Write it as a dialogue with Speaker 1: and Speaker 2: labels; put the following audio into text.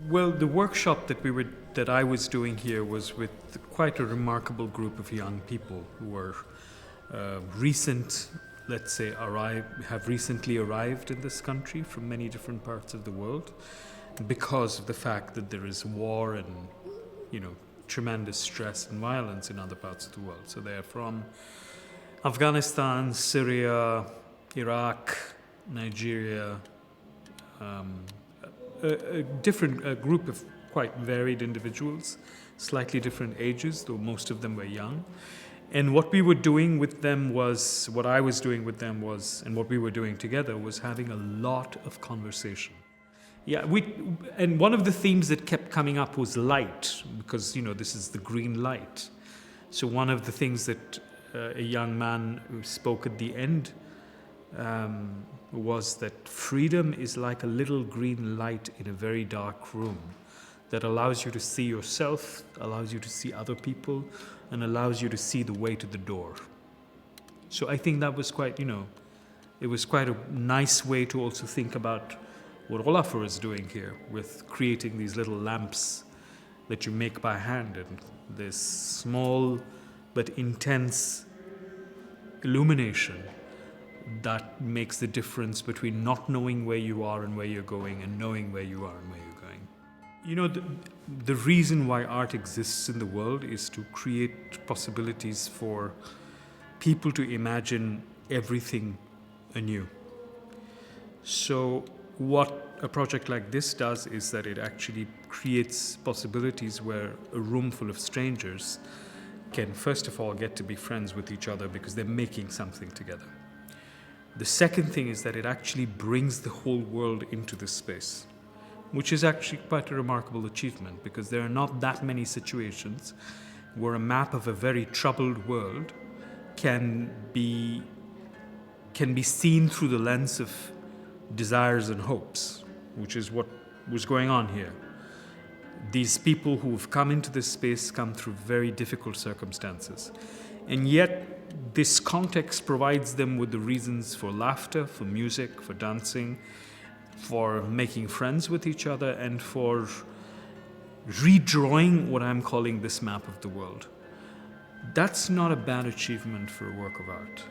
Speaker 1: Well, the workshop that I was doing here was with quite a remarkable group of young people who were recent, let's say, have recently arrived in this country from many different parts of the world because of the fact that there is war and, tremendous stress and violence in other parts of the world. So they're from Afghanistan, Syria, Iraq, Nigeria, a group of quite varied individuals, slightly different ages, though most of them were young. And what I was doing with them was, and what we were doing together was having a lot of conversation. Yeah, and one of the themes that kept coming up was light, because, this is the green light. So one of the things that a young man who spoke at the end was that freedom is like a little green light in a very dark room that allows you to see yourself, allows you to see other people, and allows you to see the way to the door. So I think that was quite, it was quite a nice way to also think about what Olafur is doing here with creating these little lamps that you make by hand, and this small but intense illumination that makes the difference between not knowing where you are and where you're going and knowing where you are and where you're going. The reason why art exists in the world is to create possibilities for people to imagine everything anew. So what a project like this does is that it actually creates possibilities where a room full of strangers can first of all get to be friends with each other because they're making something together. The second thing is that it actually brings the whole world into this space, which is actually quite a remarkable achievement, because there are not that many situations where a map of a very troubled world can be seen through the lens of desires and hopes, which is what was going on here. These people who have come into this space come through very difficult circumstances, and yet this context provides them with the reasons for laughter, for music, for dancing, for making friends with each other, and for redrawing what I'm calling this map of the world. That's not a bad achievement for a work of art.